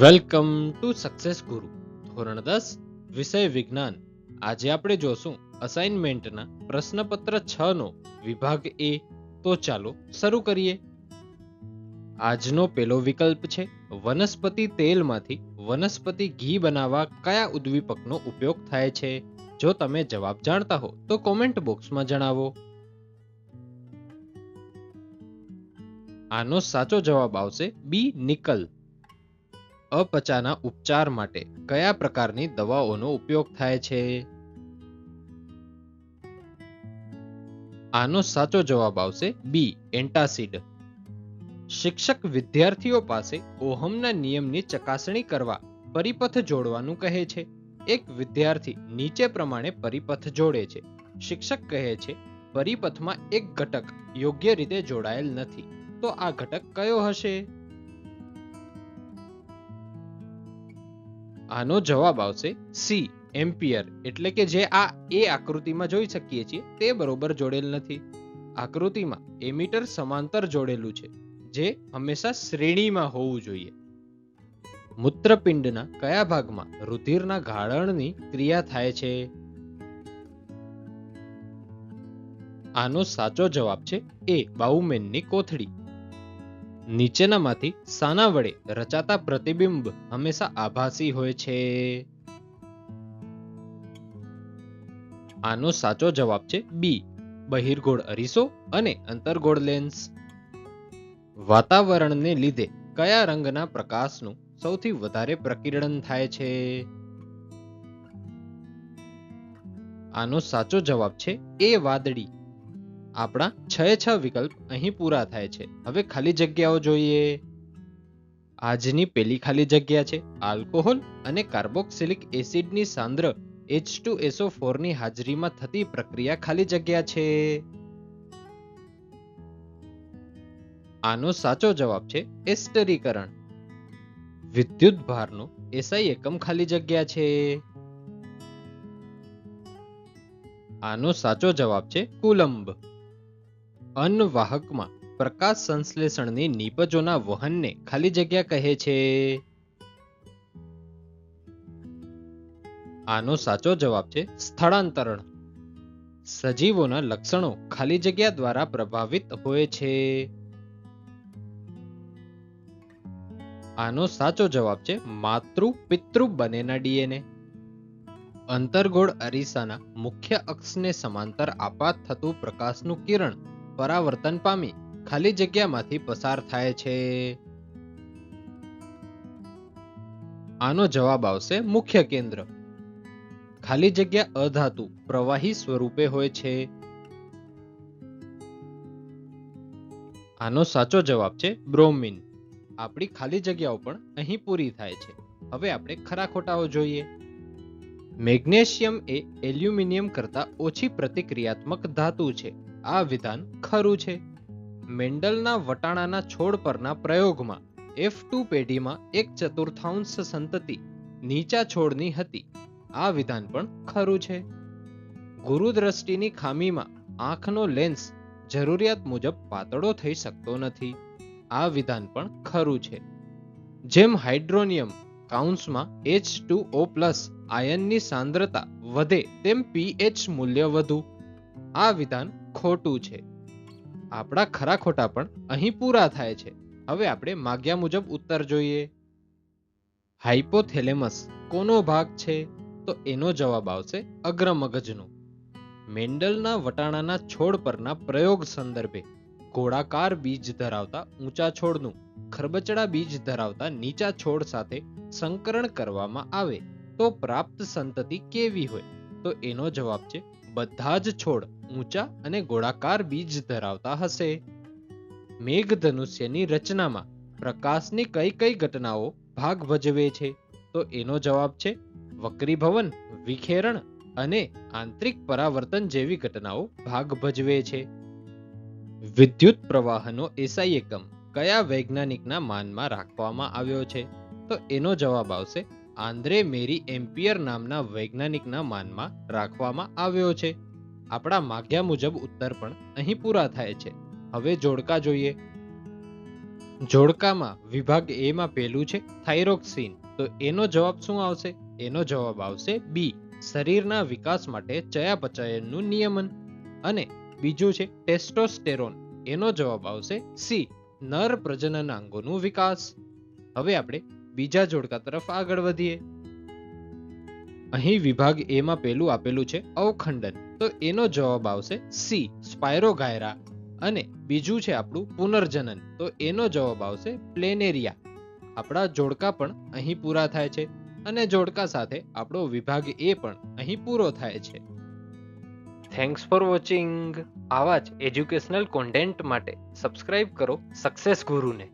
Welcome to success ગુરુ ધોરણ 10 વિષય વિજ્ઞાન. આજે આપણે જોશું અસાઇનમેન્ટના પ્રશ્નપત્ર 6 નો વિભાગ એ. તો ચાલો શરૂ કરીએ. આજનો પહેલો વિકલ્પ છે વનસ્પતિ તેલમાંથી વનસ્પતિ ઘી બનાવવા કયા ઉદ્દીપકનો ઉપયોગ થાય છે. જો તમે જવાબ જાણતા હો તો કોમેન્ટ બોક્સમાં જણાવો. આનો સાચો જવાબ આવશે બી નિકલ. અપચાના ઉપચાર માટે કયા પ્રકારની દવાઓનો ઉપયોગ થાય છે. આનો સાચો જવાબ આવશે બી એન્ટાસિડ. શિક્ષક વિદ્યાર્થીઓ પાસે ઓહમના નિયમની ચકાસણી કરવા પરિપથ જોડવાનું કહે છે. એક વિદ્યાર્થી નીચે પ્રમાણે પરિપથ જોડે છે. શિક્ષક કહે છે પરિપથમાં એક ઘટક યોગ્ય રીતે જોડાયેલ નથી. તો આ ઘટક કયો હશે? આનો જવાબ આવશે સી એમ્પિયર. એટલે કે જે આ એ આકૃતિમાં જોઈ શકીએ છીએ તે બરોબર જોડેલ નથી. આકૃતિમાં એમીટર સમાંતર જોડેલું છે, જે હંમેશા શ્રેણીમાં હોવું જોઈએ. મૂત્રપિંડના કયા ભાગમાં રુધિરના ગાળણની ક્રિયા થાય છે? આનો સાચો જવાબ છે એ બાઉમેનની કોથળી. નીચેનામાંથી શાના વડે રચાતા પ્રતિબિંબ હંમેશા આભાસી હોય છે? આનો સાચો જવાબ છે બી બહિર્ગોળ અરીસો અને અંતર્ગોળ લેન્સ. વાતાવરણને લીધે કયા રંગના પ્રકાશનું સૌથી વધારે પ્રકિરણ થાય છે? આનો સાચો જવાબ છે એ વાદળી. આપણા 6 વિકલ્પ અહીં પૂરા થાય છે. હવે ખાલી જગ્યાઓ જોઈએ. આજની પેલી ખાલી જગ્યા છે આલ્કોહોલ અને કાર્બોક્સિલિક એસિડની સાંદ્ર H2SO4 ની હાજરીમાં થતી પ્રક્રિયા ખાલી જગ્યા છે. આનો સાચો જવાબ છે એસ્ટરીકરણ. વિદ્યુત ભારનો એસઆઈ એકમ ખાલી જગ્યા છે. આનો સાચો જવાબ છે કુલંબ. અન્નવાહકમાં પ્રકાશ સંશ્લેષણની નીપજોના વહનને ખાલી જગ્યા કહે છે. આનો સાચો જવાબ છે સ્થળાંતરણ. સજીવોના લક્ષણો ખાલી જગ્યા દ્વારા પ્રભાવિત હોય છે. આનો સાચો જવાબ છે માતૃ પિતૃ બંનેના ડીએનએ. અંતર્ગોળ અરીસાના મુખ્ય અક્ષને સમાંતર આપાત થતું પ્રકાશનું કિરણ પરાવર્તન પામી ખાલી જગ્યામાંથી પસાર થાય છે. આનો જવાબ આવશે મુખ્ય કેન્દ્ર. ખાલી જગ્યા અધાતુ પ્રવાહી સ્વરૂપે હોય છે. આનો સાચો જવાબ છે બ્રોમિન. આપણી ખાલી જગ્યાઓ પણ અહીં પૂરી થાય છે. હવે આપણે ખરા ખોટાઓ જોઈએ. મેગ્નેશિયમ એ એલ્યુમિનિયમ કરતા ઓછી પ્રતિક્રિયાત્મક ધાતુ છે. આ વિધાન ખરું છે. મેન્ડલના વટાણાના છોડ પરના પ્રયોગમાં F2 પેઢીમાં 1/4 સંતતિ નીચા છોડની હતી. આ વિધાન પણ ખરું છે. ગુરુદ્રષ્ટિની ખામીમાં આંખનો લેન્સ જરૂરિયાત મુજબ પાતળો થઈ શકતો નથી. આ વિધાન પણ ખરું છે. જેમ હાઇડ્રોનિયમ કાઉન્સમાં H2O+ આયનની સાંદ્રતા વધે તેમ pH મૂલ્ય વધુ. આ વિધાન ખોટું છે. આપણા ખરા ખોટા પણ અહીં પૂરા થાય છે. હવે આપણે માગ્યા મુજબ ઉત્તર જોઈએ. હાઇપોથેલેમસ કોનો ભાગ છે? તો એનો જવાબ આવશે અગ્રમગજનો. મેન્ડલના વટાણાના છોડ પરના પ્રયોગ સંદર્ભે ગોળાકાર બીજ ધરાવતા ઊંચા છોડનું ખરબચડા બીજ ધરાવતા નીચા છોડ સાથે સંકરણ કરવામાં આવે તો પ્રાપ્ત સંતતિ કેવી હોય? તો એનો જવાબ છે બધા જ છોડ ઊંચા અને ગોળાકાર બીજ ધરાવતા હશે. મેઘધનુષ્યની રચનામાં પ્રકાશની કઈ કઈ ઘટનાઓ ભાગ ભજવે છે? તો એનો જવાબ છે વક્રીભવન, વિખેરણ અને આંતરિક પરાવર્તન જેવી ઘટનાઓ ભાગ ભજવે છે. વિદ્યુત પ્રવાહનો એસઆઈ એકમ કયા વૈજ્ઞાનિકના માનમાં રાખવામાં આવ્યો છે? તો એનો જવાબ આવશે આંદ્રે મેરી એમ્પિયર નામના વૈજ્ઞાનિકના માનમાં રાખવામાં આવ્યો છે. આપણા માગ્યા મુજબ ઉત્તર પણ અહીં પૂરા થાય છે. હવે જોડકા જોઈએ. જોડકામાં વિભાગ એ માં પહેલું છે થાઇરોક્સિન, તો એનો જવાબ શું આવશે? એનો જવાબ આવશે બી, શરીરના વિકાસ માટે ચયાપચયનું નિયમન. અને બીજું છે ટેસ્ટોસ્ટેરોન, એનો જવાબ આવશે સી, નર પ્રજનનાંગોનું વિકાસ. હવે આપણે બીજા જોડકા તરફ આગળ વધીએ. અહીં વિભાગ એ માં પહેલું આપેલું છે અવખંડન, તો એનો જવાબ આવશે સી, સ્પાયરોગાયરા. અને બીજું છે આપણું પુનર્જનન, તો એનો જવાબ આવશે પ્લેનેરિયા. આપણા જોડકા પણ અહીં પૂરા થાય છે અને જોડકા સાથે આપણો વિભાગ એ પણ અહીં પૂરો થાય છે. Thanks for watching. આવા જ એજ્યુકેશનલ કોન્ટેન્ટ માટે સબસ્ક્રાઇબ કરો સક્સેસ ગુરુને.